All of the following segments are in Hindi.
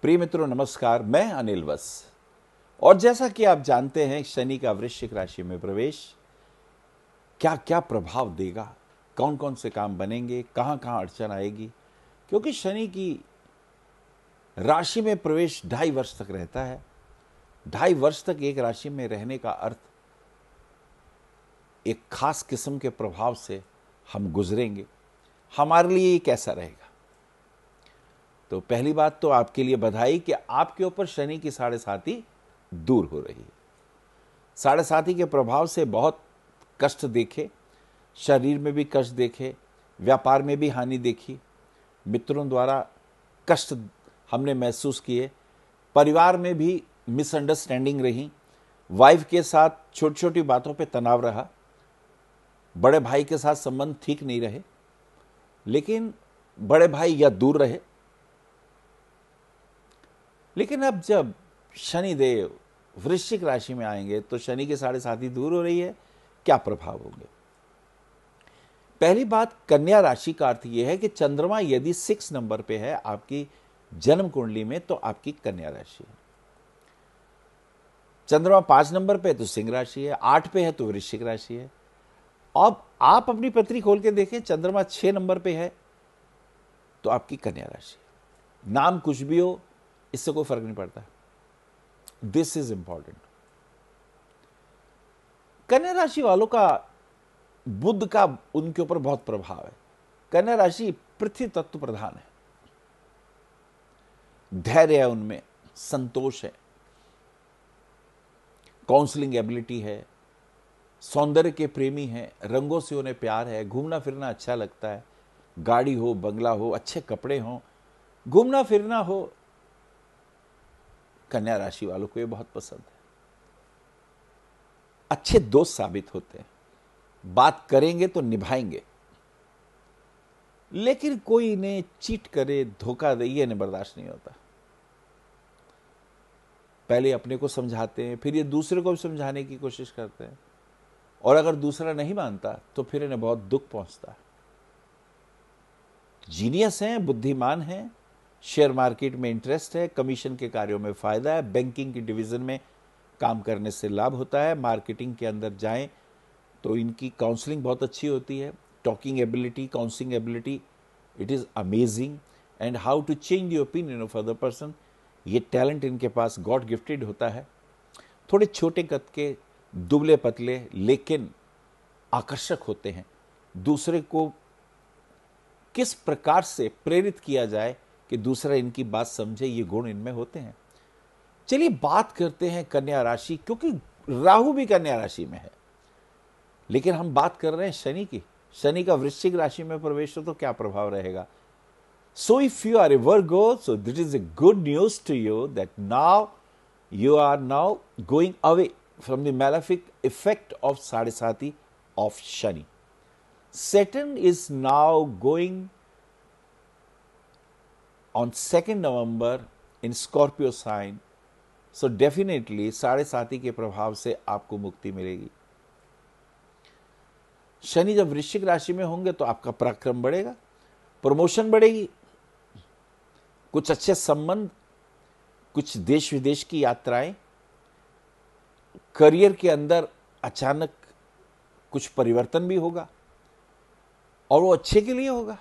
प्रिय मित्रों नमस्कार, मैं अनिल वस। और जैसा कि आप जानते हैं, शनि का वृश्चिक राशि में प्रवेश क्या क्या प्रभाव देगा, कौन कौन से काम बनेंगे, कहां कहां अड़चन आएगी। क्योंकि शनि की राशि में प्रवेश 2.5 वर्ष तक रहता है। 2.5 वर्ष तक एक राशि में रहने का अर्थ एक खास किस्म के प्रभाव से हम गुजरेंगे। हमारे लिए ये कैसा रहेगा? तो पहली बात तो आपके लिए बधाई कि आपके ऊपर शनि की 7.5 दूर हो रही है। 7.5 के प्रभाव से बहुत कष्ट देखे, शरीर में भी कष्ट देखे, व्यापार में भी हानि देखी, मित्रों द्वारा कष्ट हमने महसूस किए, परिवार में भी मिसअंडरस्टैंडिंग रही, वाइफ के साथ छोटी छोटी बातों पे तनाव रहा, बड़े भाई के साथ संबंध ठीक नहीं रहे, लेकिन बड़े भाई या दूर रहे। लेकिन अब जब शनि देव वृश्चिक राशि में आएंगे तो शनि की 7.5 दूर हो रही है, क्या प्रभाव होंगे? पहली बात, कन्या राशि का अर्थ यह है कि चंद्रमा यदि 6 नंबर पे है आपकी जन्म कुंडली में तो आपकी कन्या राशि है। चंद्रमा 5 नंबर पे तो सिंह राशि है, 8 पे है तो वृश्चिक राशि है। अब आप अपनी पत्री खोल के देखें, चंद्रमा 6 नंबर पे है तो आपकी कन्या राशि है। नाम कुछ भी हो, इससे कोई फर्क नहीं पड़ता। This is important. कन्या राशि वालों का बुध का उनके ऊपर बहुत प्रभाव है। कन्या राशि पृथ्वी तत्व प्रधान है, धैर्य है उनमें, संतोष है, काउंसलिंग एबिलिटी है, सौंदर्य के प्रेमी हैं, रंगों से उन्हें प्यार है, घूमना फिरना अच्छा लगता है, गाड़ी हो, बंगला हो, अच्छे कपड़े हो, घूमना फिरना हो, कन्या राशि वालों को ये बहुत पसंद है। अच्छे दोस्त साबित होते हैं, बात करेंगे तो निभाएंगे, लेकिन कोई इन्हें चीट करे, धोखा दे, ये इन्हें बर्दाश्त नहीं होता। पहले अपने को समझाते हैं, फिर ये दूसरे को भी समझाने की कोशिश करते हैं, और अगर दूसरा नहीं मानता तो फिर इन्हें बहुत दुख पहुंचता है। जीनियस हैं, बुद्धिमान हैं, शेयर मार्केट में इंटरेस्ट है, कमीशन के कार्यों में फायदा है, बैंकिंग की डिवीजन में काम करने से लाभ होता है, मार्केटिंग के अंदर जाएं तो इनकी काउंसलिंग बहुत अच्छी होती है, talking ability, counselling ability, it is amazing, and how to change the opinion of other person, ये टैलेंट इनके पास गॉड गिफ्टेड होता है। थोड़े छोटे कद के, दुबले पतले, लेकिन आकर्षक होते हैं। दूसरे को किस प्रकार से प्रेरित किया जाए कि दूसरा इनकी बात समझे, ये गुण इनमें होते हैं। चलिए बात करते हैं कन्या राशि, क्योंकि राहु भी कन्या राशि में है, लेकिन हम बात कर रहे हैं शनि की। शनि का वृश्चिक राशि में प्रवेश हो तो क्या प्रभाव रहेगा? So if you are a Virgo, so that is a good news to you that now you are now going away from the malefic effect of 7.5 of Shani. Saturn is now going on 2nd November in Scorpio sign. So definitely 7.5 के प्रभाव से आपको मुक्ति मिलेगी। शनि जब वृश्चिक राशि में होंगे तो आपका पराक्रम बढ़ेगा, प्रमोशन बढ़ेगी, कुछ अच्छे संबंध, कुछ देश विदेश की यात्राएं, करियर के अंदर अचानक कुछ परिवर्तन भी होगा और वो अच्छे के लिए होगा।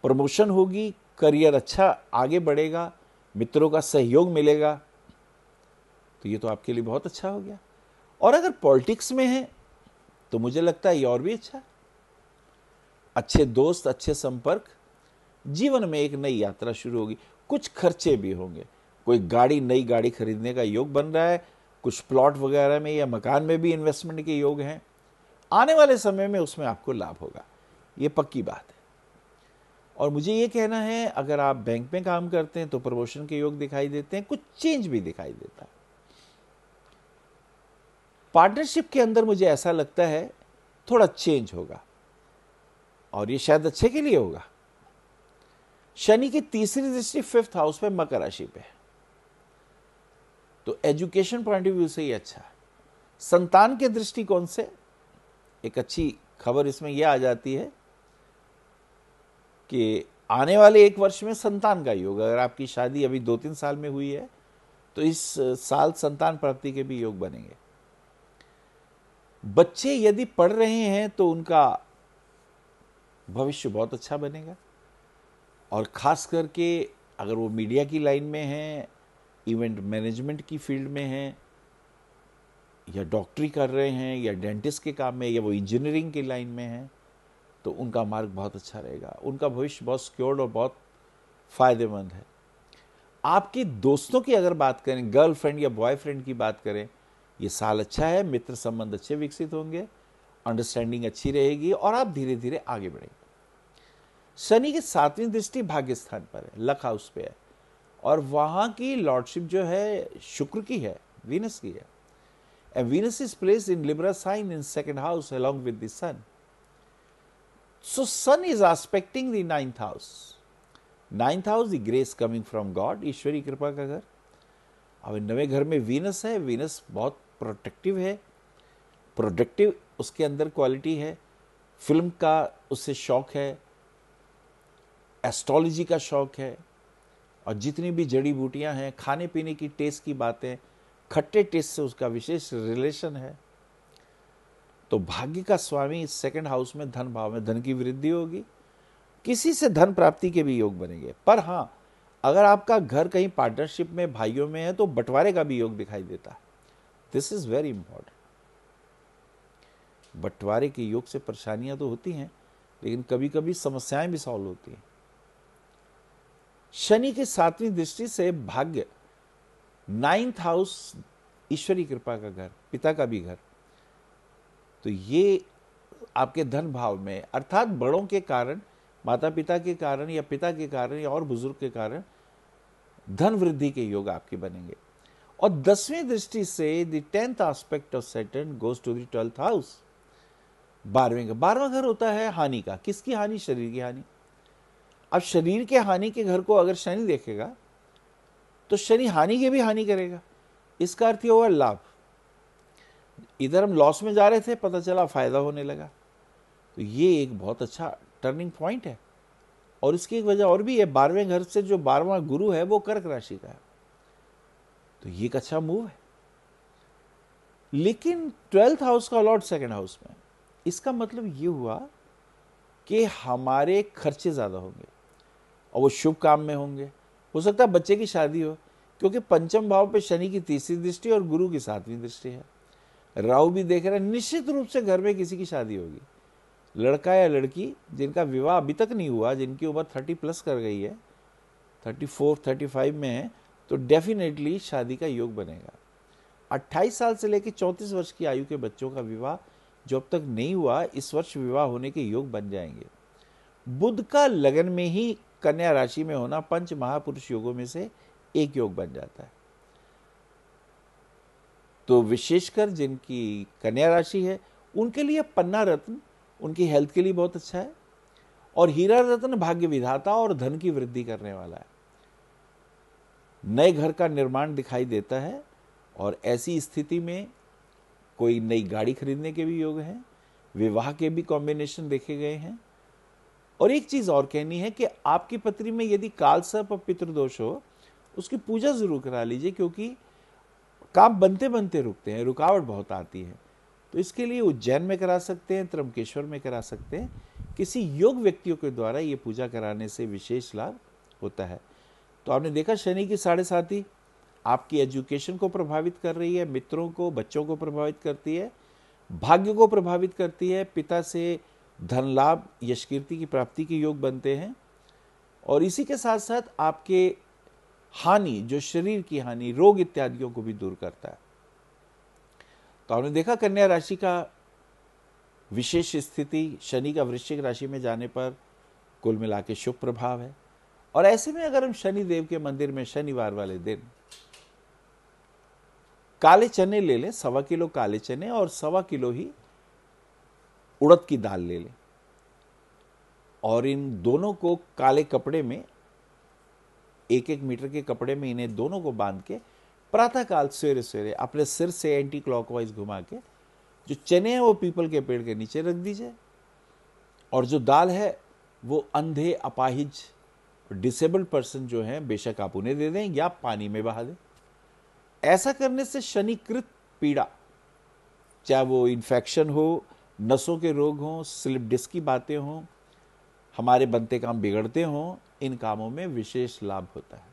प्रमोशन होगी, करियर अच्छा आगे बढ़ेगा, मित्रों का सहयोग मिलेगा, तो ये तो आपके लिए बहुत अच्छा हो गया। और अगर पॉलिटिक्स में है तो मुझे लगता है ये और भी अच्छा। अच्छे दोस्त, अच्छे संपर्क, जीवन में एक नई यात्रा शुरू होगी, कुछ खर्चे भी होंगे, कोई गाड़ी, नई गाड़ी खरीदने का योग बन रहा है, कुछ प्लॉट वगैरह में या मकान में भी इन्वेस्टमेंट के योग हैं। आने वाले समय में उसमें आपको लाभ होगा, ये पक्की बात है। और मुझे ये कहना है, अगर आप बैंक में काम करते हैं तो प्रमोशन के योग दिखाई देते हैं, कुछ चेंज भी दिखाई देता है। पार्टनरशिप के अंदर मुझे ऐसा लगता है थोड़ा चेंज होगा, और ये शायद अच्छे के लिए होगा। शनि की तीसरी दृष्टि 5th हाउस पे, मकर राशि पे है, तो एजुकेशन पॉइंट ऑफ व्यू से ही अच्छा है। संतान के दृष्टिकोण से एक अच्छी खबर इसमें यह आ जाती है कि आने वाले 1 वर्ष में संतान का योग, अगर आपकी शादी अभी 2-3 साल में हुई है तो इस साल संतान प्राप्ति के भी योग बनेंगे। बच्चे यदि पढ़ रहे हैं तो उनका भविष्य बहुत अच्छा बनेगा, और खास करके अगर वो मीडिया की लाइन में हैं, इवेंट मैनेजमेंट की फील्ड में हैं, या डॉक्टरी कर रहे हैं, या डेंटिस्ट के काम में, या वो इंजीनियरिंग की लाइन में हैं, तो उनका मार्ग बहुत अच्छा रहेगा। उनका भविष्य बहुत सिक्योर्ड और बहुत फायदेमंद है। आपके दोस्तों की अगर बात करें, गर्लफ्रेंड या बॉयफ्रेंड की बात करें, ये साल अच्छा है, मित्र संबंध अच्छे विकसित होंगे, अंडरस्टैंडिंग अच्छी रहेगी और आप धीरे धीरे आगे बढ़ेंगे। शनि की 7वीं दृष्टि भाग्य स्थान पर है, लक हाउस पे है, और वहां की लॉर्डशिप जो है शुक्र की है, वीनस की है। And Venus is placed in Libra sign in 2nd house along with the sun. So sun is aspecting the 9th house. 9th house, the grace coming from God, ईश्वरी कृपा का घर। अब 9वें घर में वीनस है। वीनस बहुत प्रोटेक्टिव है, प्रोडक्टिव उसके अंदर क्वालिटी है। फिल्म का उससे शौक है, एस्ट्रोलॉजी का शौक है, और जितनी भी जड़ी बूटियां हैं, खाने पीने की टेस्ट की बातें, खट्टे टेस्ट से उसका विशेष रिलेशन है। तो भाग्य का स्वामी 2nd हाउस में धन भाव में, धन की वृद्धि होगी, किसी से धन प्राप्ति के भी योग बनेंगे। पर हां, अगर आपका घर कहीं पार्टनरशिप में भाइयों में है तो बंटवारे का भी योग दिखाई देता है। This is very important. बंटवारे के योग से परेशानियां तो होती हैं, लेकिन कभी कभी समस्याएं भी सॉल्व होती हैं। शनि की 7वीं दृष्टि से भाग्य, 9th हाउस ईश्वरी कृपा का घर, पिता का भी घर, तो ये आपके धन भाव में, अर्थात बड़ों के कारण, माता पिता के कारण या पिता के कारण या और बुजुर्ग के कारण धन वृद्धि के योग आपके बनेंगे। और 10वीं दृष्टि से the 10th aspect of Saturn goes to the 12th house, 12वां घर होता है हानि का। किसकी हानि? शरीर की हानि। अब शरीर के हानि के घर को अगर शनि देखेगा तो शनि हानि के भी हानि करेगा। इसका अर्थ ये हुआ लाभ। इधर हम लॉस में जा रहे थे, पता चला फायदा होने लगा। तो ये एक बहुत अच्छा टर्निंग पॉइंट है। और इसकी एक वजह और भी है, 12वें घर से जो 12वां गुरु है वो कर्क राशि का है, तो ये एक अच्छा मूव है। लेकिन 12th हाउस का लॉर्ड 2nd हाउस में, इसका मतलब ये हुआ कि हमारे खर्चे ज्यादा होंगे, और वो शुभ काम में होंगे। हो सकता है बच्चे की शादी हो, क्योंकि 5th भाव पे शनि की 3री दृष्टि और गुरु की 7वीं दृष्टि है। राहु भी देख रहा है, निश्चित रूप से घर में किसी की शादी होगी। लड़का या लड़की जिनका विवाह अभी तक नहीं हुआ, जिनकी उम्र 30+ कर गई है, 34-35 में है, तो डेफिनेटली शादी का योग बनेगा। 28 साल से लेकर 34 वर्ष की आयु के बच्चों का विवाह जो अब तक नहीं हुआ, इस वर्ष विवाह होने के योग बन जाएंगे। बुध का लगन में ही कन्या राशि में होना 5 महापुरुष योगों में से एक योग बन जाता है। तो विशेषकर जिनकी कन्या राशि है उनके लिए पन्ना रत्न उनकी हेल्थ के लिए बहुत अच्छा है, और हीरा रत्न भाग्य विधाता और धन की वृद्धि करने वाला है। नए घर का निर्माण दिखाई देता है, और ऐसी स्थिति में कोई नई गाड़ी खरीदने के भी योग हैं, विवाह के भी कॉम्बिनेशन देखे गए हैं। और एक चीज और कहनी है कि आपकी पत्री में यदि कालसर्प और पितृदोष हो, उसकी पूजा जरूर करा लीजिए, क्योंकि काम बनते बनते रुकते हैं, रुकावट बहुत आती है। तो इसके लिए उज्जैन में करा सकते हैं, त्रंबकेश्वर में करा सकते हैं। किसी योग व्यक्तियों के द्वारा ये पूजा कराने से विशेष लाभ होता है। तो आपने देखा शनि की 7.5 आपकी एजुकेशन को प्रभावित कर रही है, मित्रों को, बच्चों को प्रभावित करती है, भाग्य को प्रभावित करती है, पिता से धन लाभ, यश कीर्ति की प्राप्ति के योग बनते हैं। और इसी के साथ साथ आपके हानि, जो शरीर की हानि, रोग इत्यादियों को भी दूर करता है। तो आपने देखा कन्या राशि का विशेष स्थिति शनि का वृश्चिक राशि में जाने पर कुल मिला के शुभ प्रभाव है। और ऐसे में अगर हम शनि देव के मंदिर में शनिवार वाले दिन काले चने ले लें, 1.25 किलो काले चने और 1.25 किलो ही उड़द की दाल ले लें, और इन दोनों को काले कपड़े में, 1-1 मीटर के कपड़े में इन्हें दोनों को बांध के प्रातः काल सवेरे सवेरे अपने सिर से एंटी क्लॉकवाइज घुमा के जो चने हैं वो पीपल के पेड़ के नीचे रख दीजिए, और जो दाल है वो अंधे, अपाहिज, डिसेबल्ड पर्सन जो हैं बेशक आप उन्हें दे दें या पानी में बहा दें। ऐसा करने से शनिकृत पीड़ा, चाहे वो इन्फेक्शन हो, नसों के रोग हों, स्लिप डिस्क की बातें हों, हमारे बनते काम बिगड़ते हों, इन कामों में विशेष लाभ होता है।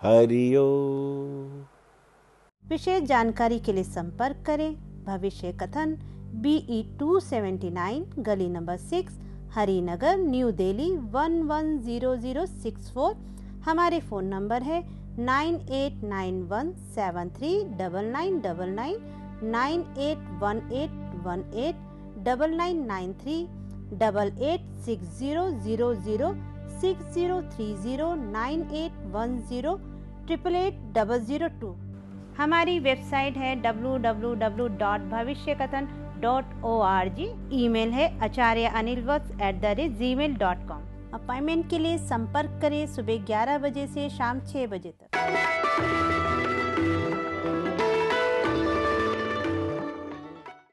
हरि ओम। विशेष जानकारी के लिए संपर्क करें भविष्य कथन BE 279 गली नंबर 6 हरिनगर न्यू दिल्ली 110064। हमारे फ़ोन नंबर है 9891739999, 9818189993, 88600060309810888002। हमारी वेबसाइट है www.bhavishyakathan.org। ईमेल है acharyaanilvats@gmail.com। अपॉइंटमेंट के लिए संपर्क करें सुबह 11 बजे से शाम 6 बजे तक।